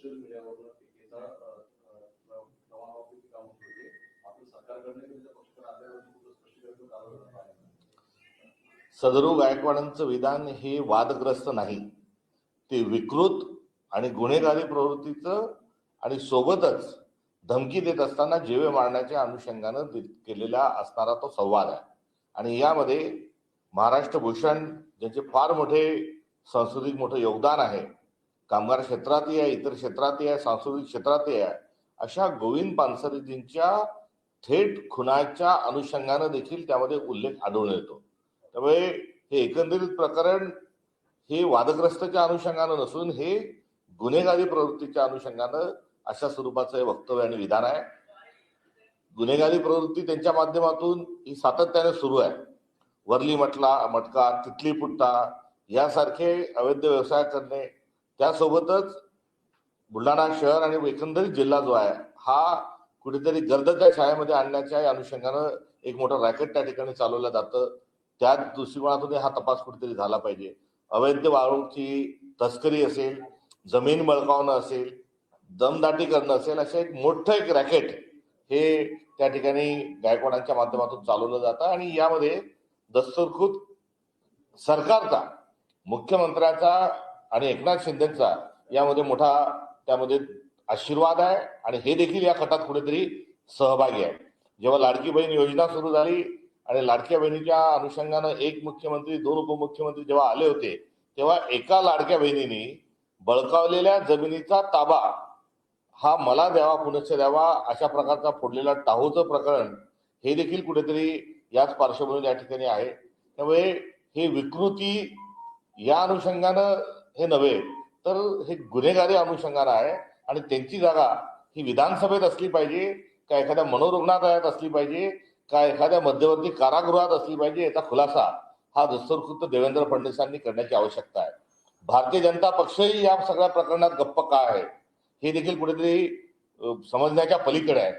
Social मीडियावरून टीकेचा प्रमाणावरती काम होते. आपलं सरकारकडनं त्यांच्या पक्षाकडे आल्यावरती स्पष्टीकरण करावं. सदरू गायकवाडांचं विधान हे वादग्रस्त नाही, ते विकृत आणि गुन्हेगारी प्रवृत्तीचं आणि सोबतच धमकी देत असताना जीवे मारण्याच्या अनुषंगानं केलेला असणारा तो संवाद आहे. आणि यामध्ये महाराष्ट्र भूषण ज्याचे फार मोठे सांस्कृतिक मोठं योगदान आहे, कामगार क्षेत्रातही आहे, इतर क्षेत्रातही आहे, सांस्कृतिक क्षेत्रातही आहे, अशा गोविंद पानसरेजींच्या थेट खुनाच्या अनुषंगानं देखील त्यामध्ये उल्लेख आढळून येतो. त्यामुळे हे एकंदरीत प्रकरण हे वादग्रस्तच्या अनुषंगानं नसून हे गुन्हेगारी प्रवृत्तीच्या अनुषंगानं अशा स्वरूपाचं हे वक्तव्य आणि विधान आहे. गुन्हेगारी प्रवृत्ती त्यांच्या माध्यमातून ही सातत्याने सुरू आहे. वर्ली मटका, तिथली पुट्टा यासारखे अवैध व्यवसाय करणे, त्यासोबतच बुलढाणा शहर आणि एकंदरीत जिल्हा जो आहे हा कुठेतरी गर्दच्या छायेमध्ये आणण्याच्या अनुषंगानं एक मोठं रॅकेट त्या ठिकाणी चालवलं जातं. त्या दृष्टिकोनातून हा तपास कुठेतरी झाला पाहिजे. अवैध वाळूची तस्करी असेल, जमीन बळकावणं असेल, दमदाटी करणं असेल, असं एक मोठं एक रॅकेट हे त्या ठिकाणी गायकवाडांच्या माध्यमातून चालवलं जातं. आणि यामध्ये दस्तूरखुद सरकारचा, मुख्यमंत्र्याचा आणि एकनाथ शिंदेचा यामध्ये मोठा त्यामध्ये आशीर्वाद आहे आणि हे देखील या कटात कुठेतरी सहभागी आहे. जेव्हा लाडकी बहीण योजना सुरू झाली आणि लाडक्या बहिणीच्या अनुषंगानं एक मुख्यमंत्री, दोन उपमुख्यमंत्री जेव्हा आले होते, तेव्हा एका लाडक्या बहिणीने बळकावलेल्या जमिनीचा ताबा हा मला द्यावा, पुनश्च द्यावा, अशा प्रकारचा फोडलेला टाहूचं प्रकरण हे देखील कुठेतरी याच पार्श्वभूमीवर या ठिकाणी आहे. त्यामुळे हे विकृती या अनुषंगानं हे नव्हे तर हे गुन्हेगारी अनुषंगानं आहे. आणि त्यांची जागा ही विधानसभेत असली पाहिजे का एखाद्या मनोरुग्णालयात असली पाहिजे का एखाद्या मध्यवर्ती कारागृहात असली पाहिजे, याचा खुलासा हा दस्तूरखुद्द देवेंद्र फडणवीसांनी करण्याची आवश्यकता आहे. भारतीय जनता पक्षही या सगळ्या प्रकरणात गप्प का आहे हे देखील कुठेतरी समजण्याच्या पलीकडे आहे.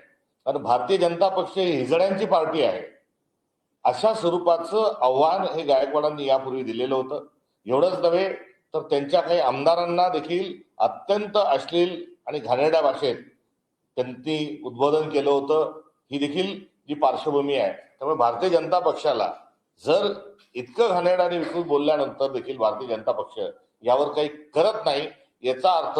कारण भारतीय जनता पक्ष ही हिजड्यांची पार्टी आहे, अशा स्वरूपाचं आव्हान हे गायकवाडांनी यापूर्वी दिलेलं होतं. एवढंच नव्हे तर त्यांच्या काही आमदारांना देखील अत्यंत अश्लील आणि घाणेरड्या भाषेत त्यांनी उद्बोधन केलं होतं. ही देखील जी पार्श्वभूमी आहे. त्यामुळे भारतीय जनता पक्षाला जर इतकं घाणेरडं आणि विकृत बोलल्यानंतर देखील भारतीय जनता पक्ष यावर काही करत नाही, याचा अर्थ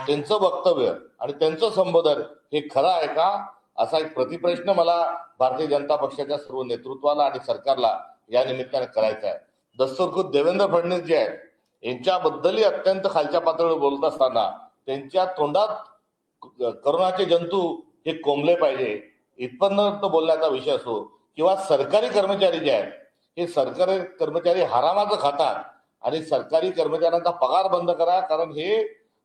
त्यांचं वक्तव्य आणि त्यांचं संबोधन हे खरं आहे का, असा एक प्रतिप्रश्न मला भारतीय जनता पक्षाच्या सर्व नेतृत्वाला आणि सरकारला या निमित्ताने करायचा आहे. दस्तूरखुद्द देवेंद्र फडणवीस जे आहेत यांच्याबद्दलही अत्यंत खालच्या पातळीवर बोलत असताना त्यांच्या तोंडात करोनाचे जंतू हे कोंबले पाहिजे इथपर्यंत बोलण्याचा विषय असो, किंवा सरकारी कर्मचारी जे आहेत हे सरकारी कर्मचारी हरामाचं खातात आणि सरकारी कर्मचाऱ्यांचा पगार बंद करा, कारण हे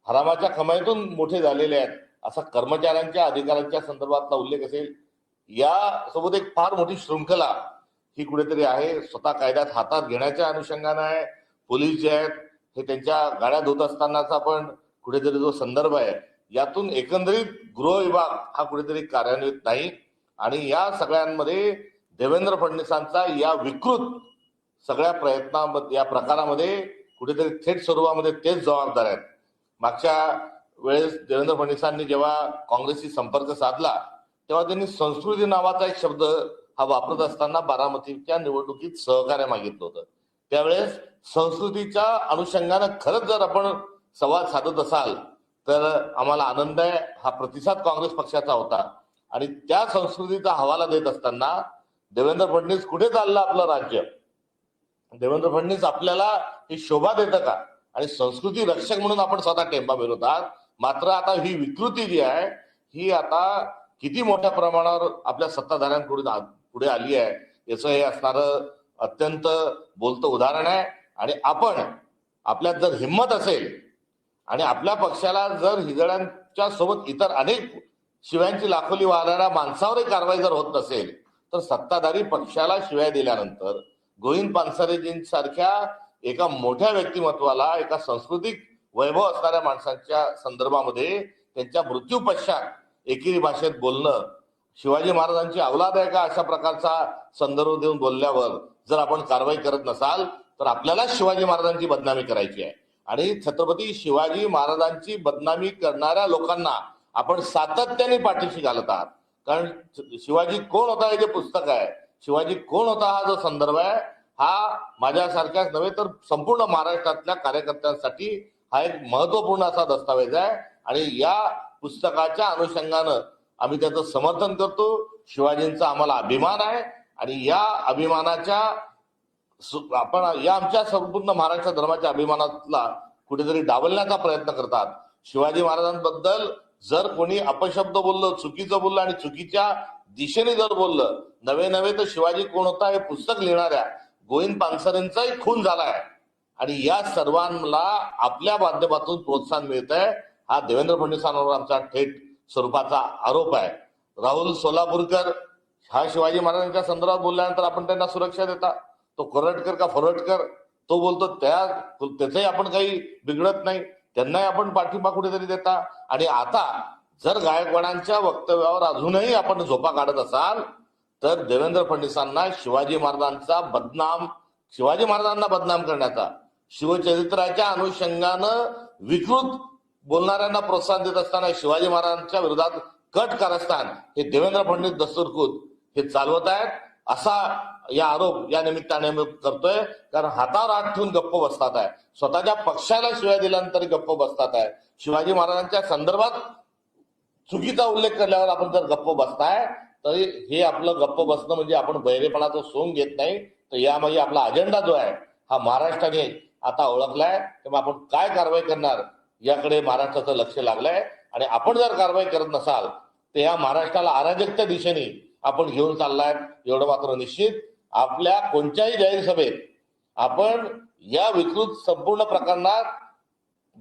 हरामाच्या कमाईतून मोठे झालेले आहेत, असा कर्मचाऱ्यांच्या अधिकारांच्या संदर्भातला उल्लेख असेल. यासोबत एक फार मोठी शृंखला ही कुठेतरी आहे, स्वतः कायद्यात हातात घेण्याच्या अनुषंगानं आहे. पोलीस जे आहेत हे त्यांच्या गाड्या धुत असतानाचा पण कुठेतरी जो संदर्भ आहे, यातून एकंदरीत गृह विभाग हा कुठेतरी कार्यान्वित नाही. आणि या सगळ्यांमध्ये देवेंद्र फडणवीसांचा या विकृत सगळ्या प्रयत्नांमध्ये, या प्रकारामध्ये कुठेतरी थेट स्वरूपामध्ये तेच जबाबदार आहेत. मागच्या वेळेस देवेंद्र फडणवीसांनी जेव्हा काँग्रेसशी संपर्क साधला तेव्हा त्यांनी संस्कृती नावाचा एक शब्द हा वापरत असताना बारामतीच्या निवडणुकीत सहकार्य मागितलं होतं. त्यावेळेस संस्कृतीच्या अनुषंगानं खरंच जर आपण संवाद साधत असाल तर आम्हाला आनंद आहे. हा प्रतिसाद काँग्रेस पक्षाचा होता. आणि त्या संस्कृतीचा हवाला देत असताना देवेंद्र फडणवीस कुठे चाललं आपलं राज्य, देवेंद्र फडणवीस आपल्याला ही शोभा देतं का, आणि संस्कृती रक्षक म्हणून आपण स्वतः टेंबा मिळवतात. मात्र आता ही विकृती जी आहे ही आता किती मोठ्या प्रमाणावर आपल्या सत्ताधाऱ्यांकडून पुढे आली आहे याचं हे असणारं अत्यंत बोलतं उदाहरण आहे. आणि आपण आपल्यात जर हिंमत असेल आणि आपल्या पक्षाला जर हिजड्यांच्या सोबत इतर अनेक शिव्यांची लाखोली वाहणाऱ्या माणसावरही कारवाई जर होत नसेल तर सत्ताधारी पक्षाला शिव्या दिल्यानंतर गोविंद पानसरेजींसारख्या एका मोठ्या व्यक्तिमत्वाला, एका सांस्कृतिक वैभव असणाऱ्या माणसांच्या संदर्भामध्ये त्यांच्या मृत्यू पश्चात एकेरी भाषेत बोलणं शिवाजी महाराजांची अवलाद आहे का, अशा प्रकारचा संदर्भ देऊन बोलल्यावर जर आपण कारवाई करत नसाल तर आपल्याला शिवाजी महाराजांची बदनामी करायची आहे. आणि छत्रपती शिवाजी महाराजांची बदनामी करणाऱ्या लोकांना आपण सातत्याने पाठीशी घालत आहात. कारण शिवाजी कोण होता हे जे पुस्तक आहे, शिवाजी कोण होता हा जो संदर्भ आहे, हा माझ्यासारख्याच नव्हे तर संपूर्ण महाराष्ट्रातल्या कार्यकर्त्यांसाठी हा एक महत्वपूर्ण असा दस्तावेज आहे. आणि या पुस्तकाच्या अनुषंगानं आम्ही त्याचं समर्थन करतो. शिवाजींचा आम्हाला अभिमान आहे आणि या अभिमानाच्या आपण या आमच्या संपूर्ण महाराष्ट्र धर्माच्या अभिमानातला कुठेतरी डावलण्याचा प्रयत्न करतात. शिवाजी महाराजांबद्दल जर कोणी अपशब्द बोललं, चुकीचं बोललं आणि चुकीच्या दिशेने जर बोललं, नवे तर शिवाजी कोण होता हे पुस्तक लिहिणाऱ्या गोविंद पानसरेंचाही खून झालाय आणि या सर्वांना आपल्या माध्यमातून प्रोत्साहन मिळत आहे. हा देवेंद्र फडणवीसांवर आमचा थेट स्वरूपाचा आरोप आहे. राहुल सोलापूरकर हा शिवाजी महाराजांच्या संदर्भात बोलल्यानंतर आपण त्यांना सुरक्षा देता. तो कोरटकर का फोरटकर तो बोलतो त्याचंही आपण काही बिघडत नाही, त्यांनाही आपण पाठिंबा कुठेतरी देता. आणि आता जर गायकवाडांच्या वक्तव्यावर अजूनही आपण झोपा काढत असाल तर देवेंद्र फडणवीसांना शिवाजी महाराजांना बदनाम करण्याचा, शिवचरित्राच्या अनुषंगानं विकृत बोलणाऱ्यांना प्रोत्साहन देत असताना शिवाजी महाराजांच्या विरोधात कट कारस्थान हे देवेंद्र फडणवीस दस्तूरखुद हे चालवत आहेत असा या आरोप या निमित्ताने करतोय. कारण हातावर हात ठेवून गप्प बसतात आहे, स्वतःच्या पक्षाला शिवाय दिल्यानंतर गप्प बसतात आहे. शिवाजी महाराजांच्या संदर्भात चुकीचा उल्लेख केल्यावर आपण जर गप्प बसताय तरी हे आपलं गप्प बसणं म्हणजे आपण बहिरेपणाचं सोंग घेत नाही. तर यामागे आपला अजेंडा जो आहे हा महाराष्ट्राने आता ओळखलाय. तेव्हा आपण काय कारवाई करणार याकडे महाराष्ट्राचं लक्ष लागलंय. आणि आपण जर कारवाई करत नसाल तर या महाराष्ट्राला अराजकच्या दिशेने आपण घेऊन चाललाय एवढं मात्र निश्चित. आपल्या कोणत्याही जाहीर सभेत आपण या विकृत संपूर्ण प्रकरणात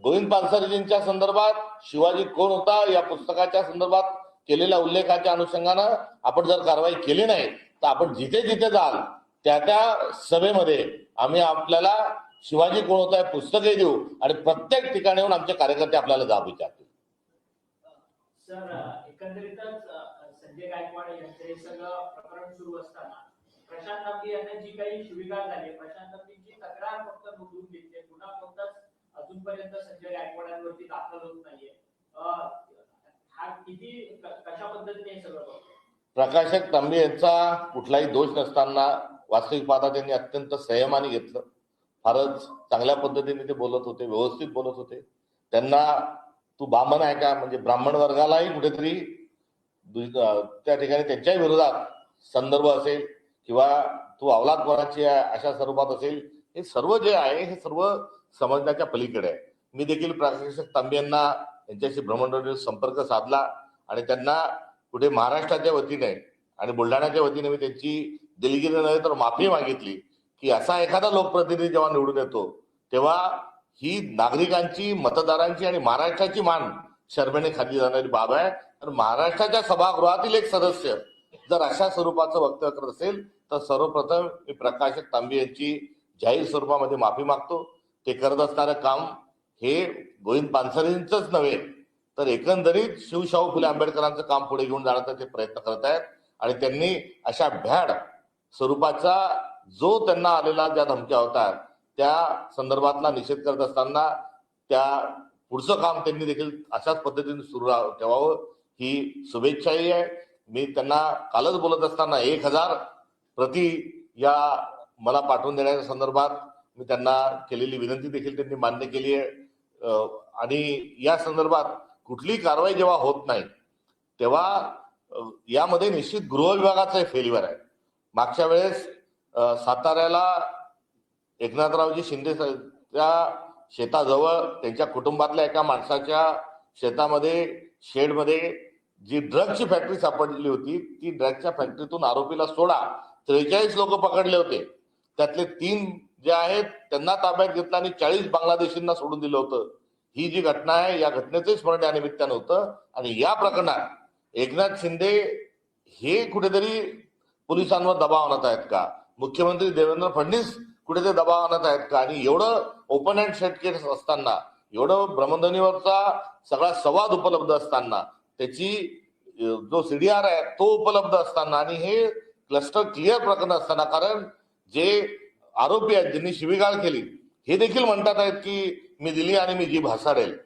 गोविंद पानसरेजींच्या संदर्भात, शिवाजी कोण होता या पुस्तकाच्या संदर्भात केलेल्या उल्लेखाच्या अनुषंगानं आपण जर कारवाई केली नाही तर आपण जिथे जिथे जाल त्या सभेमध्ये आम्ही आपल्याला शिवाजी कोण होता हे पुस्तकही देऊ आणि प्रत्येक ठिकाणी येऊन आमचे कार्यकर्ते आपल्याला जाब विचारतील. सर, एकंदरीतच संजय गायकवाड यांचं हे सगळं प्रकरण सुरू असताना प्रशांत तांबे यांना जी काही शिवीगाळ झाली, प्रशांत तांबेची तक्रार फक्त नोंदवून घेतली, गुन्हा कोणताच अजूनपर्यंत संजय गायकवाडांवरती दाखल होत नाहीये. हा किती कशा पद्धतीने हे सगळं होतं? प्रकाशक तांबे यांचा कुठलाही दोष नसताना वास्तविक पाहता त्यांनी अत्यंत संयमाने घेतलं. फारच चांगल्या पद्धतीने ते बोलत होते, व्यवस्थित बोलत होते. त्यांना तू ब्राह्मण आहे का म्हणजे ब्राह्मण वर्गालाही कुठेतरी त्या ठिकाणी त्यांच्याही विरोधात संदर्भ असेल किंवा तू अवलाद कोणाची आहे अशा स्वरूपात असेल, हे सर्व जे आहे हे सर्व समजण्याच्या पलीकडे आहे. मी देखील प्रकाशक तांबे यांच्याशी भ्रमणध्वनीवर संपर्क साधला आणि त्यांना कुठे महाराष्ट्राच्या वतीने आणि बुलढाण्याच्या वतीने मी त्यांची दिलगिरी नव्हे तर माफी मागितली की असा एखादा लोकप्रतिनिधी जेव्हा निवडून येतो तेव्हा ही नागरिकांची, मतदारांची आणि महाराष्ट्राची मान शरमेने खाल्ली जाणारी बाब आहे. तर महाराष्ट्राच्या सभागृहातील एक सदस्य जर अशा स्वरूपाचं वक्तव्य करत असेल तर सर्वप्रथम मी प्रकाशक तांबे यांची जाहीर स्वरूपामध्ये माफी मागतो. ते करत असणारं काम हे गोविंद पानसरेंचंच नव्हे तर एकंदरीत शिवशाहू फुले आंबेडकरांचं काम पुढे घेऊन जाण्याचा ते प्रयत्न करत आहेत. आणि त्यांनी अशा भ्याड स्वरूपाचा जो त्यांना आलेला ज्या धमक्या होतात त्या संदर्भातला निषेध करत असताना त्या पुढचं काम त्यांनी देखील अशाच पद्धतीने सुरू ठेवावं ही शुभेच्छाही आहे. मी त्यांना कालच बोलत असताना 1000 प्रति या मला पाठवून देण्याच्या संदर्भात मी त्यांना केलेली विनंती देखील त्यांनी मान्य केली आहे. आणि या संदर्भात कुठलीही कारवाई जेव्हा होत नाही तेव्हा यामध्ये निश्चित गृह विभागाचं फेल्युअर आहे. मागच्या वेळेस साताऱ्याला एकनाथरावजी शिंदे त्या शेताजवळ त्यांच्या कुटुंबातल्या एका माणसाच्या शेतामध्ये शेडमध्ये जी ड्रगची फॅक्टरी सापडलेली होती, ती ड्रगच्या फॅक्टरीतून आरोपीला सोडा 43 लोक पकडले होते. त्यातले 3 जे आहेत त्यांना ताब्यात घेतलं आणि 40 बांगलादेशींना सोडून दिलं होतं. ही जी घटना आहे या घटनेचे स्मरण या निमित्तानं होतं. आणि या प्रकरणात एकनाथ शिंदे हे कुठेतरी पोलिसांवर दबाव आणत आहेत का, मुख्यमंत्री देवेंद्र फडणवीस कुठेतरी दबाव आणत आहेत का? आणि एवढं ओपन अँड शट केस असताना, एवढं भ्रमणध्वनीवरचा सगळा संवाद उपलब्ध असताना, त्याची जो CDR आहे तो उपलब्ध असताना आणि हे क्लस्टर क्लिअर प्रकरण असताना, कारण जे आरोपी आहेत ज्यांनी शिवीगाळ केली हे देखील म्हणतात आहेत की मी दिली आणि मी जीभ हसारेल.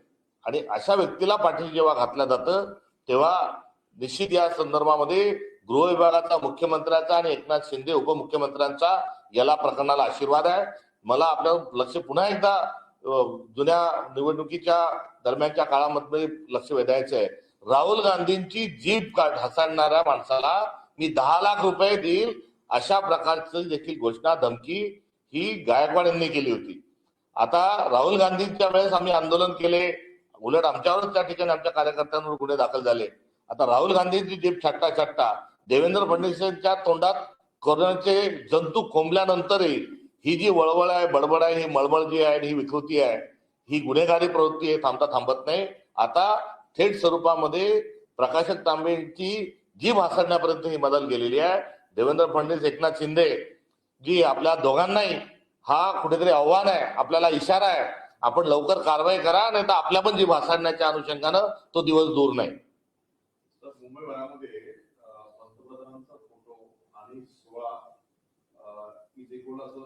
आणि अशा व्यक्तीला पाठीशी जेव्हा घातलं जातं तेव्हा निश्चित या संदर्भामध्ये गृह विभागाचा, मुख्यमंत्र्यांचा आणि एकनाथ शिंदे उपमुख्यमंत्र्यांचा याला प्रकरणाला आशीर्वाद आहे. मला आपलं लक्ष पुन्हा एकदा जुन्या निवडणुकीच्या दरम्यानच्या काळामध्ये लक्ष वेधायचं आहे. राहुल गांधींची जीभ हसाडणाऱ्या माणसाला मी 10 लाख रुपये देईल अशा प्रकारची देखील घोषणा, धमकी ही गायकवाड यांनी केली होती. आता राहुल गांधींच्या वेळेस आम्ही आंदोलन केले, उलट आमच्यावरच त्या ठिकाणी आमच्या कार्यकर्त्यांवर गुन्हे दाखल झाले. आता राहुल गांधींची जीभ छट्टा देवेंद्र फडणवीसांच्या तोंडात कोरोनाचे जंतू खोंबल्यानंतरही ही जी वळवळ आहे, बडबड आहे, ही मळमळ जी आहे, ही विकृती आहे, ही गुन्हेगारी प्रवृत्ती आहे, थांबत नाही. आता थेट स्वरूपामध्ये प्रकाशक तांबेंची जीभ हासडण्यापर्यंत ही बदल गेलेली आहे. देवेंद्र फडणवीस, एकनाथ शिंदे जी आपल्या दोघांनाही हा कुठेतरी आव्हान आहे, आपल्याला इशारा आहे, आपण लवकर कारवाई करा, नाही तर आपल्या पण जीभ हासडण्याच्या अनुषंगानं तो दिवस दूर नाही. मुंबईभरामध्ये पंतप्रधानांचा फोटो आणि सोहळा एकूण असं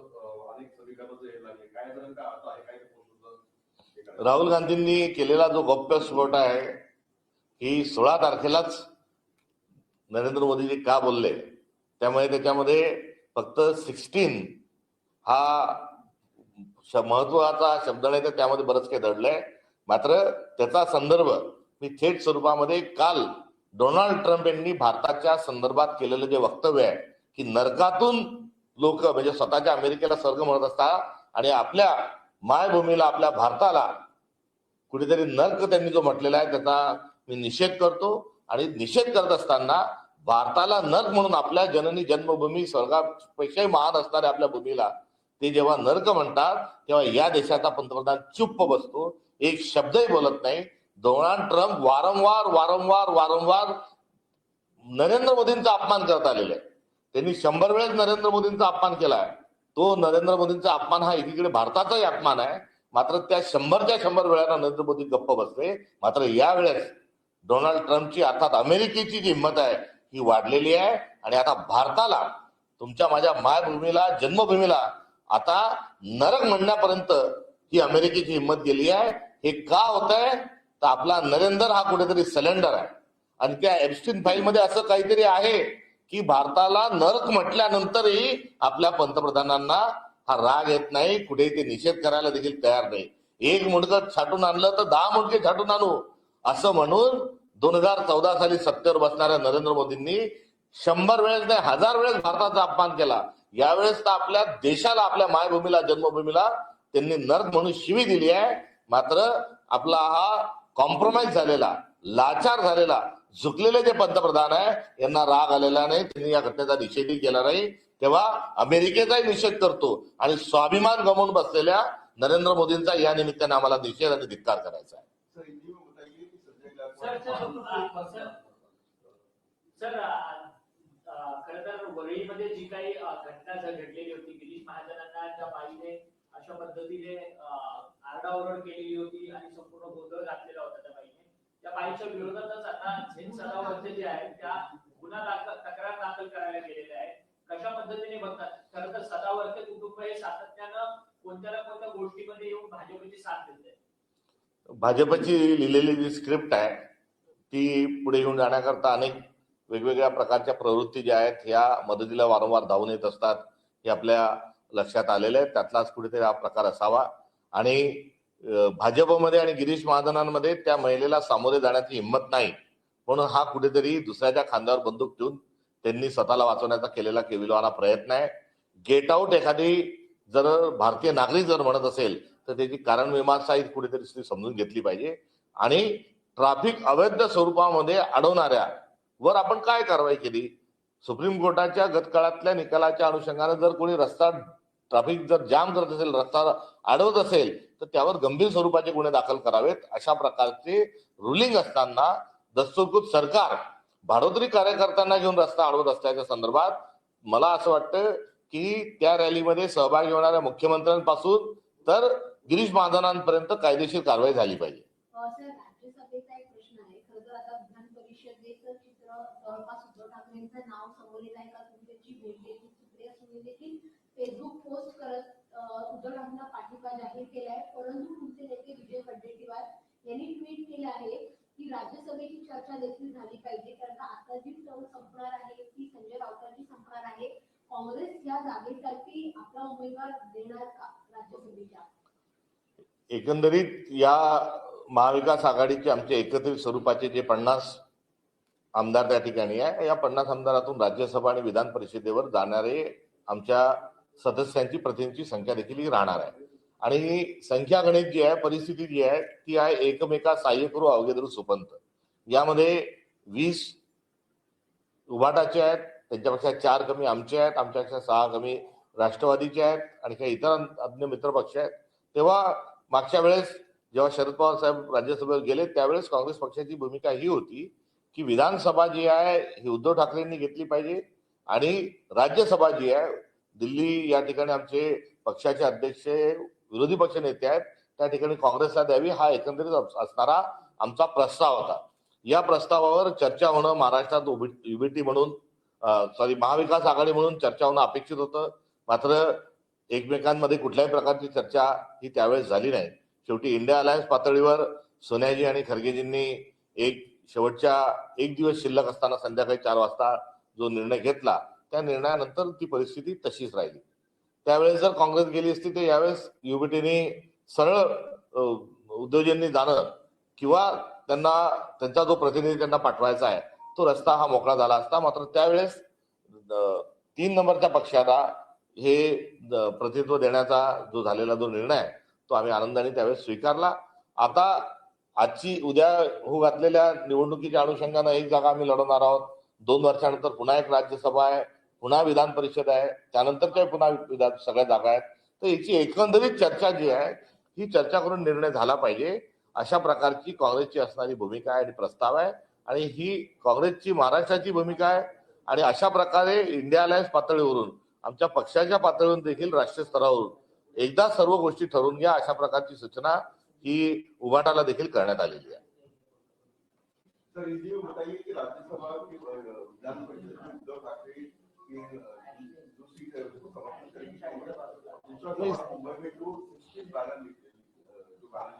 अनेक समीकरणाचं हे लागले. काय जण का आता आहे काय राहुल गांधींनी केलेला जो गौप्यस्फोट आहे ही 16 तारखेलाच नरेंद्र मोदीजी का बोलले, त्यामुळे त्याच्यामध्ये फक्त 16 हा महत्वाचा शब्द नाही तर त्यामध्ये बरंच काही दडलंय. मात्र त्याचा संदर्भ मी थेट स्वरूपामध्ये काल डोनाल्ड ट्रम्प यांनी भारताच्या संदर्भात केलेलं जे वक्तव्य आहे की नरकातून लोक म्हणजे स्वतःच्या अमेरिकेला स्वर्ग म्हणत असतात आणि आपल्या मायभूमीला, आपल्या भारताला कुठेतरी नर्क त्यांनी जो म्हटलेला आहे त्याचा मी निषेध करतो. आणि निषेध करत असताना भारताला नर्क म्हणून आपल्या जननी जन्मभूमी स्वर्गापेक्षाही महान असणाऱ्या आपल्या भूमीला ते जेव्हा नर्क म्हणतात तेव्हा या देशाचा पंतप्रधान चुप्प बसतो, एक शब्दही बोलत नाही. डोनाल्ड ट्रम्प वारंवार नरेंद्र मोदींचा अपमान करत आलेले आहे. त्यांनी 100 वेळेस नरेंद्र मोदींचा अपमान केलाय. तो नरेंद्र मोदींचा अपमान हा एकीकडे भारताचाही अपमान आहे. मात्र त्या 100च्या 100 वेळा नरेंद्र मोदी गप्प बसले. मात्र यावेळेस डोनाल्ड ट्रम्पची अर्थात अमेरिकेची जी हिंमत आहे ही वाढलेली आहे आणि आता भारताला, तुमच्या माझ्या मायभूमीला, जन्मभूमीला आता नरक म्हणण्यापर्यंत ही अमेरिकेची हिंमत गेली आहे. हे का होत आहे तर आपला नरेंद्र हा कुठेतरी सिलेंडर आहे आणि त्या एप्स्टीन फाईलमध्ये असं काहीतरी आहे की भारताला नरक म्हटल्यानंतरही आपल्या पंतप्रधानांना हा राग येत नाही, कुठेही ते निषेध करायला देखील तयार नाही. एक मुंडकं छाटून आणलं तर 10 मुंडके छाटून आणू असं म्हणून 2014 साली सत्तेवर बसणाऱ्या नरेंद्र मोदींनी 100 वेळेस नाही 1000 वेळेस भारताचा अपमान केला. यावेळेस तर आपल्या देशाला, आपल्या मायभूमीला, जन्मभूमीला त्यांनी नर्क म्हणून शिवी दिली आहे. मात्र आपला हा कॉम्प्रोमाइज झालेला, लाचार झालेला, झुकलेले जे पंतप्रधान आहे यांना राग आलेला नाही, त्यांनी या घटनेचा निषेधही केला नाही. तेव्हा अमेरिकेचाही निषेध करतो आणि स्वाभिमान गमावून बसलेल्या नरेंद्र मोदींचा या निमित्ताने आम्हाला निषेध आणि धिक्कार करायचा आहे. सर खर तर वरळीमध्ये जी काही घटना घडलेली होती, गिरीश महाजनांना त्या बाईने अशा पद्धतीने आरडाओरड केलेली होती आणि संपूर्ण गोंधळ घातलेला होता त्या बाईने. त्या बाईच्या विरोधातच आता झेन सदावर्ते जे आहेत त्या गुन्हा तक्रार दाखल करायला गेलेल्या आहेत. कशा पद्धतीने बघतात? खरं तर सदावर्ते कुटुंब हे सातत्यानं कोणत्या ना कोणत्या गोष्टीमध्ये येऊन भाजपची साथ देते. भाजपची लिहिलेली जी स्क्रिप्ट आहे ती पुढे येऊन जाण्याकरता अनेक वेगवेगळ्या प्रकारच्या प्रवृत्ती ज्या आहेत ह्या मदतीला वारंवार धावून येत असतात, हे आपल्या लक्षात आलेलं आहे. त्यातलाच कुठेतरी हा प्रकार असावा. आणि भाजपमध्ये आणि गिरीश महाजनांमध्ये त्या महिलेला सामोरे जाण्याची हिंमत नाही, म्हणून हा कुठेतरी दुसऱ्याच्या खांद्यावर बंदूक ठेवून त्यांनी स्वतःला वाचवण्याचा केलेला केविलवाणा प्रयत्न आहे. गेट आउट एखादी जर भारतीय नागरिक जर म्हणत असेल तर त्याची कारण मीमांसा कुठेतरी समजून घेतली पाहिजे. आणि ट्रॅफिक अवैध स्वरूपामध्ये अडवणाऱ्या वर आपण काय कारवाई केली? सुप्रीम कोर्टाच्या गतकाळातल्या निकालाच्या अनुषंगाने जर कोणी रस्ता ट्रॅफिक जर जाम करत असेल, रस्ता अडवत असेल तर त्यावर गंभीर स्वरूपाचे गुन्हे दाखल करावेत. अशा प्रकारचे रुलिंग असताना दस्तूरकृत सरकार भाडोत्री कार्यकर्त्यांना घेऊन रस्ता अडवत असल्याच्या संदर्भात मला असं वाटतं की त्या रॅलीमध्ये सहभागी होणाऱ्या मुख्यमंत्र्यांपासून तर गिरीश महाजनांपर्यंत कायदेशीर कारवाई झाली पाहिजे. राज्यसभेचा एक प्रश्न आहे. खरं तर आता विधान परिषदेचं चित्र जवळपास उद्धव ठाकरेंचं नाव समोर येत आहे का? तुम्ही त्याची भेट घेतली? सुप्रिया सुळे देखील फेसबुक पोस्ट करत उद्धव ठाकरेंना पाठिंबा जाहीर केलाय, परंतु तुमचे नेते विजय वडेट्टीवार यांनी ट्विट केलं आहे की राज्यसभेची चर्चा देखील झाली पाहिजे, कारण का आता जी टर्म संपणार आहे ती संजय राऊतांची संपणार आहे. काँग्रेस या जागेसाठी आपला उमेदवार देणार का राज्यसभेच्या? एकंदरीत या महाविकास आघाडीचे आमचे एकत्रित स्वरूपाचे जे 50 आमदार त्या ठिकाणी आहे, या 50 आमदारातून राज्यसभा आणि विधान परिषदेवर जाणारे आमच्या सदस्यांची प्रतिनिधीची संख्या देखील ही राहणार आहे. आणि संख्या गणित जी आहे, परिस्थिती जी आहे ती आहे एकमेका सहाय्य करू अवघे धरू सुपंत. यामध्ये 20 उभाटाचे आहेत, त्यांच्यापेक्षा 4 कमी आमचे आहेत, आमच्यापेक्षा 6 कमी राष्ट्रवादीचे आहेत आणि काही इतर अन्य मित्र पक्ष आहेत. तेव्हा मागच्या वेळेस जेव्हा शरद पवार साहेब राज्यसभेवर गेले त्यावेळेस काँग्रेस पक्षाची भूमिका ही होती की विधानसभा जी आहे ही उद्धव ठाकरेंनी घेतली पाहिजे आणि राज्यसभा जी आहे दिल्ली या ठिकाणी आमचे पक्षाचे अध्यक्ष विरोधी पक्ष नेते आहेत त्या ठिकाणी काँग्रेसला द्यावी, हा एकंदरीत असणारा आमचा प्रस्ताव होता. या प्रस्तावावर चर्चा होणं महाराष्ट्रात युबीटी म्हणून महाविकास आघाडी म्हणून चर्चा होणं अपेक्षित होतं. मात्र एकमेकांमध्ये कुठल्याही प्रकारची चर्चा ही त्यावेळेस झाली नाही. शेवटी इंडिया अलायन्स पातळीवर सोनियाजी आणि खरगेजींनी एक शेवटच्या एक दिवस शिल्लक असताना संध्याकाळी 4 वाजता जो निर्णय घेतला त्या निर्णयानंतर ती परिस्थिती तशीच राहिली. त्यावेळेस जर काँग्रेस गेली असती तर यावेळेस युबीटीने सरळ उद्योजकांनी जाणं किंवा त्यांचा जो प्रतिनिधी त्यांना पाठवायचा आहे तो रस्ता हा मोकळा झाला असता. मात्र त्यावेळेस 3 नंबरच्या पक्षाला हे प्रतिनिधित्व देण्याचा जो झालेला जो निर्णय आहे तो आम्ही आनंदाने त्यावेळेस स्वीकारला. आता आजची उद्या होऊ घातलेल्या निवडणुकीच्या अनुषंगानं एक जागा आम्ही लढवणार आहोत. 2 वर्षानंतर पुन्हा एक राज्यसभा आहे, पुन्हा विधान परिषद आहे, त्यानंतरच्या पुन्हा सगळ्या जागा आहेत. तर याची एकंदरीत चर्चा जी आहे ही चर्चा करून निर्णय झाला पाहिजे अशा प्रकारची काँग्रेसची असणारी भूमिका आहे आणि प्रस्ताव आहे. आणि ही काँग्रेसची महाराष्ट्राची भूमिका आहे. आणि अशा प्रकारे इंडिया अलायन्स पातळीवरून आमच्या पक्षाच्या पातळीवरून देखील राष्ट्रीय स्तरावरून एकदा सर्व गोष्टी ठरवून घ्या अशा प्रकारची सूचना ही उभाटाला देखील करण्यात आलेली आहे. सर ये बताइए कि राज्यसभा की विधान परिषद में उद्धव ठाकरे की जो सीट है उसको समर्थन करेगी कांग्रेस. दूसरा सवाल मुंबई में जो 16 बारह जो बारह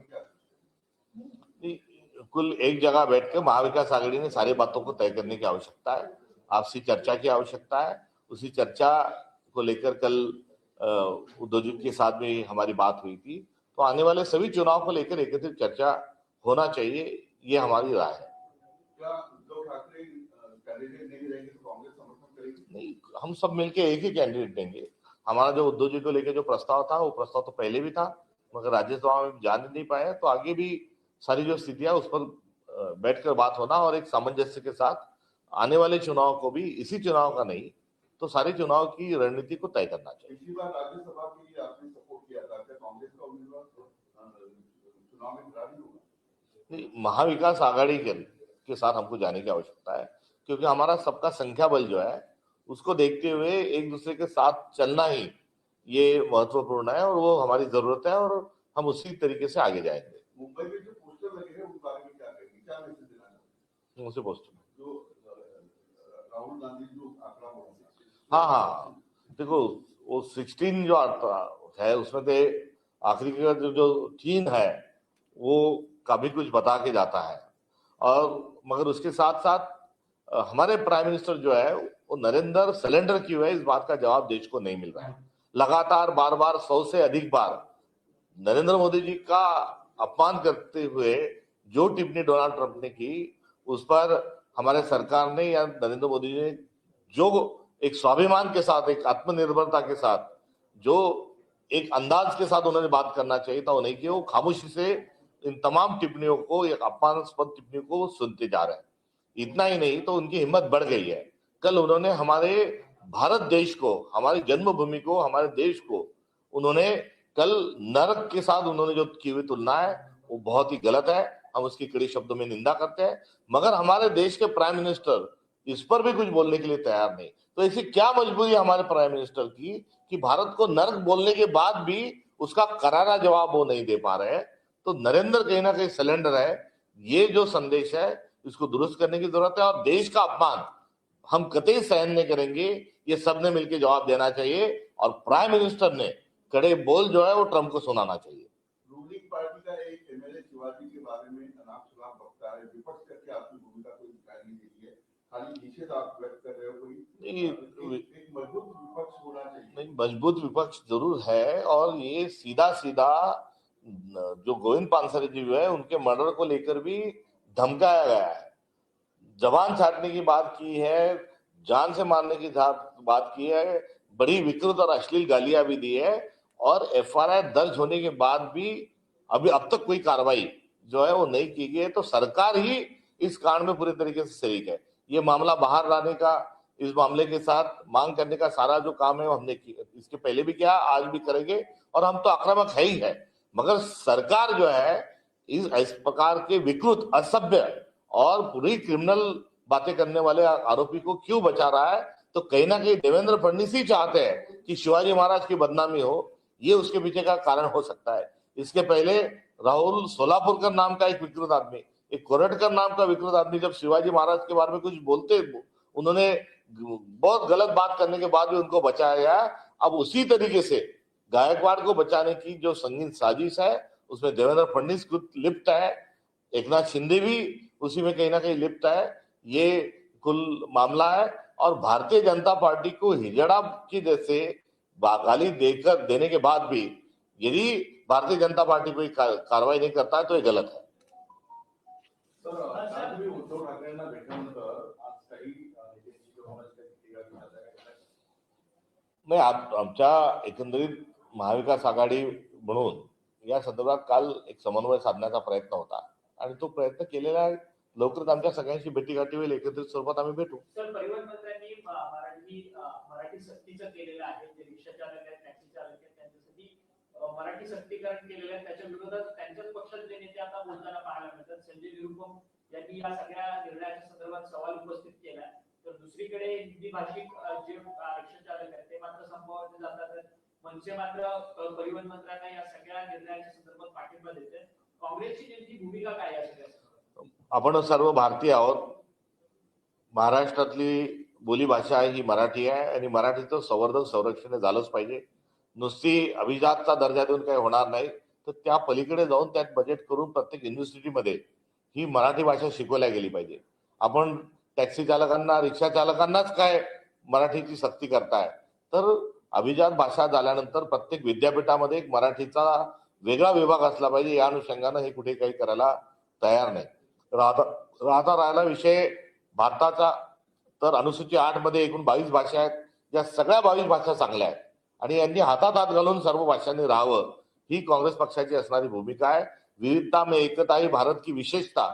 क्या कुल एक जगह बैठकर महाविकास आघाड़ी ने सारी बातों को तय करने की आवश्यकता है. आपसी चर्चा की आवश्यकता है. उसी चर्चा को लेकर कल उद्योजक के साथ में हमारी बात हुई थी. तो आने वाले सभी चुनाव को लेकर एकत्रित चर्चा होना चाहिए, ये हमारी राय है. क्या उद्धव ठाकरे कैंडिडेट नहीं रहेंगे तो कांग्रेस समर्थन करेगी? नहीं, हम सब मिलकर एक ही कैंडिडेट देंगे. हमारा जो उद्योजक को लेकर जो प्रस्ताव था वो प्रस्ताव तो पहले भी था मगर राज्यसभा में जाने नहीं पाए. तो आगे भी सारी जो स्थितियां उस पर बैठकर बात होना और एक सामंजस्य के साथ आने वाले चुनाव को भी इसी चुनाव का नहीं तो सारे चुनाव की रणनीति को तय करना चाहिए. पिछली बार राज्यसभा के लिए आपने सपोर्ट किया था, क्या कांग्रेस का उम्मीदवार चुनाव में खड़ा नहीं होगा? नहीं, महाविकास आघाड़ी के साथ हमको जाने की आवश्यकता है क्योंकि हमारा सबका संख्या बल जो है उसको देखते हुए एक दूसरे के साथ चलना ही ये महत्वपूर्ण है और वो हमारी जरूरत है और हम उसी तरीके से आगे जाएंगे. मुंबई में जो पोस्टर लगे हैं उस बारे में क्या कहेंगे, क्या मैसेज देना चाहते उसे पोस्ट जो राहुल गांधी जो आंकड़ा बोल रहे हैं? हाँ, देखो वो 16 जो आता है उसमें से आखिरी का जो 3 है वो काफी कुछ बता के जाता है. और मगर उसके साथ साथ हमारे प्राइम मिनिस्टर जो है वो नरेंद्र सिलेंडर क्यों है इस बात का जवाब देश को नहीं मिल रहा है. लगातार बार 100 से अधिक बार नरेंद्र मोदी जी का अपमान करते हुए जो टिप्पणी डोनाल्ड ट्रंप ने की उस पर हमारे सरकार ने या नरेंद्र मोदी जी ने जो एक स्वाभिमान के साथ एक आत्मनिर्भरता के साथ जो एक अंदाज के साथ उन्होंने बात करना चाहिए था वो नहीं किया. वो खामोशी से इन तमाम टिप्पणियों को एक अपमानास्पद टिप्पणियों को सुनते जा रहे हैं. इतना ही नहीं तो उनकी हिम्मत बढ़ गई है. कल उन्होंने हमारे भारत देश को, हमारी जन्मभूमि को, हमारे देश को उन्होंने कल नरक के साथ उन्होंने जो की हुई तुलना है वो बहुत ही गलत है. हम उसकी कड़ी शब्दों में निंदा करते हैं मगर हमारे देश के प्राइम मिनिस्टर इस पर भी कुछ बोलने के लिए तैयार नहीं. तो ऐसी क्या मजबूरी है हमारे प्राइम मिनिस्टर की कि भारत को नरक बोलने के बाद भी उसका करारा जवाब वो नहीं दे पा रहे हैं. तो नरेंद्र कहीं ना कहीं सिलेंडर है. ये जो संदेश है इसको दुरुस्त करने की जरूरत है और देश का अपमान हम कतई सहन नहीं करेंगे. ये सबने मिलकर जवाब देना चाहिए और प्राइम मिनिस्टर ने कड़े बोल जो है वो ट्रम्प को सुनाना चाहिए। रूलिंग पार्टी का एक एमएलए शिवाजी के बारे में अनाप शनाप बकता है, विपक्ष करके आपकी भूमिका कोई दिखाई नहीं देती है, खाली निषेध आप व्यक्त कर रहे हो। कोई एक मजबूत विपक्ष होना चाहिए। नहीं, मजबूत विपक्ष जरूर है, और ये सीधा सीधा जो गोविंद पानसरे जी जो है उनके मर्डर को लेकर भी धमकाया गया है, जवान छाटने की बात की है, जान से मारने की बात की है, बड़ी विकृत और अश्लील गालियां भी दी है, और एफआईआर दर्ज होने के बाद भी अभी अब तक कोई कार्रवाई जो है वो नहीं की गई है। तो सरकार ही इस कांड में पूरी तरीके से शरीक है। ये मामला बाहर लाने का, इस मामले के साथ मांग करने का सारा जो काम है वो हमने किया, इसके पहले भी किया, आज भी करेंगे, और हम तो आक्रामक है ही है। मगर सरकार जो है इस प्रकार के विकृत, असभ्य और पूरी क्रिमिनल बातें करने वाले आरोपी को क्यों बचा रहा है? तो कहीं ना कहीं देवेंद्र फडणवीस ही चाहते हैं कि शिवाजी महाराज की बदनामी हो, ये उसके पीछे का कारण हो सकता है। इसके पहले राहुल सोलापुरकर नाम का एक विकृत आदमी, एक कोरटकर नाम का विकृत आदमी, जब शिवाजी महाराज के बारे में कुछ बोलते, उन्होंने बहुत गलत बात करने के बाद भी उनको बचाया गया। अब उसी तरीके से गायकवाड़ को बचाने की जो संगीन साजिश है उसमें देवेंद्र फडणवीस खुद लिप्त है, एकनाथ शिंदे भी उसी में कहीं ना कहीं लिप्त है। ये कुल मामला है, और भारतीय जनता पार्टी को हिजड़ा की जैसे गाली देने के बाद भी यदि भारतीय जनता पार्टी कोई कार्रवाई नहीं करता है तो ये गलत है। सर, आज तुम्ही उद्धव ठाकरेंना भेटल्यानंतर आज काही नेत्यांची टीका केली जात आहे. नाही, आमच्या एकंदरीत महाविकास आघाडी म्हणून या संदर्भात काल एक समन्वय साधण्याचा प्रयत्न होता, आणि तो प्रयत्न केलेला आहे। लवकरच आमच्या सगळ्यांशी भेटीगाठी होईल, एकत्रित स्वरूपात आम्ही भेटू। सर, परिवहन मंत्र्यांनी मराठी सक्तीचं केलेलं आहे, जे रिक्षा चालक आहेत, टॅक्सी चालक आहेत, त्यांच्यासाठी मराठी सक्तीकरण केलेलं आहे। त्याच्या विरोधात त्यांच्याच पक्षातले नेते आता बोलताना पाहायला मिळतात। संजय निरुपम यांनी या सगळ्या निर्णयाच्या संदर्भात सवाल उपस्थित केला। तर दुसरीकडे हिंदी भाषिक जे रिक्षा चालक आहेत ते मात्र संभवाचे जातात, मनसे मात्र परिवहन मंत्र्यांना या सगळ्या निर्णयाच्या संदर्भात पाठिंबा देते। काँग्रेसची नेमकी भूमिका काय आहे सगळ्या? आपण सर्व भारतीय आहोत, महाराष्ट्रातली बोलीभाषा ही मराठी आहे, आणि मराठीचं संवर्धन संरक्षण झालंच पाहिजे। नुसती अभिजातचा दर्जा देऊन काही होणार नाही, तर त्या पलीकडे जाऊन त्यात बजेट करून प्रत्येक युनिव्हर्सिटीमध्ये ही मराठी भाषा शिकवल्या गेली पाहिजे। आपण टॅक्सी चालकांना, रिक्षा चालकांनाच काय मराठीची सक्ती करताय, तर अभिजात भाषा झाल्यानंतर प्रत्येक विद्यापीठामध्ये एक मराठीचा वेगळा विभाग असला पाहिजे। या अनुषंगाने हे कुठे काही करायला तयार नाही। राहिला विषय भारताचा, तर अनुसूची 8 मध्ये एकूण 22 भाषा आहेत, या सगळ्या 22 भाषा चांगल्या आहेत, आणि यांनी हातात हात घालून सर्व भाषांनी राहावं, ही काँग्रेस पक्षाची असणारी भूमिका आहे। विविधता में एकता ही भारत की विशेषता,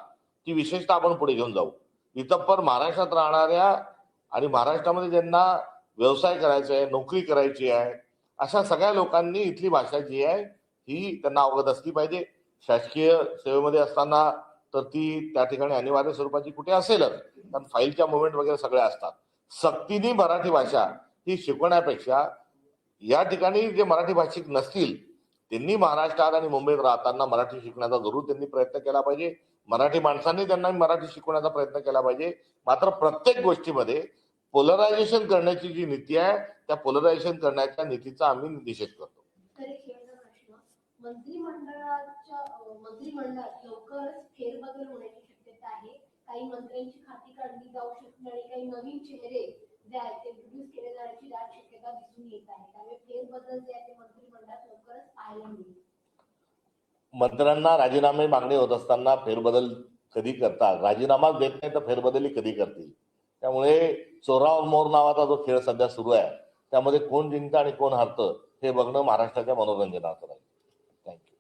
ती विशेषता आपण पुढे घेऊन जाऊ। इतपर महाराष्ट्रात राहणाऱ्या आणि महाराष्ट्रामध्ये ज्यांना व्यवसाय करायचा आहे, नोकरी करायची आहे, अशा सगळ्या लोकांनी इथली भाषा जी आहे ही त्यांना अवगत असली पाहिजे। शासकीय सेवेमध्ये असताना तर ती त्या ठिकाणी अनिवार्य स्वरूपाची कुठे असेलच, कारण फाईलच्या मुवमेंट वगैरे सगळे असतात। सक्तीने मराठी भाषा ही शिकवण्यापेक्षा या ठिकाणी जे मराठी भाषिक नसतील त्यांनी महाराष्ट्रात आणि मुंबईत राहताना मराठी शिकण्याचा जरूर त्यांनी प्रयत्न केला पाहिजे। मराठी माणसांनी त्यांना मराठी शिकवण्याचा प्रयत्न केला पाहिजे। मात्र प्रत्येक गोष्टीमध्ये पोलरायझेशन करण्याची जी नीती आहे, त्या पोलरायझेशन करण्याच्या नीतीचा आम्ही निषेध करतो। मंत्रिमंडळात लवकरच फेरबदल होण्याची शक्यता आहे। काही मंत्र्यांची खाती काढली जाऊ शकते आणि काही नवीन चेहरे जे आहेत ते इंट्रोड्यूस केले जाण्याची दाट शक्यता दिसून येत आहे। त्यामुळे फेरबदल जे आहे ते मंत्रिमंडळात लवकरच पाहायला मिळेल। मंत्र्यांना राजीनामे मागणी होत असताना फेरबदल कधी करतात? राजीनामाच देत नाही तर फेरबदली कधी करतील? त्यामुळे चोरावर मोर नावाचा जो खेळ सध्या सुरू आहे, त्यामध्ये कोण जिंकतं आणि कोण हारतं हे बघणं महाराष्ट्राच्या मनोरंजनाचं राहील। थँक्यू।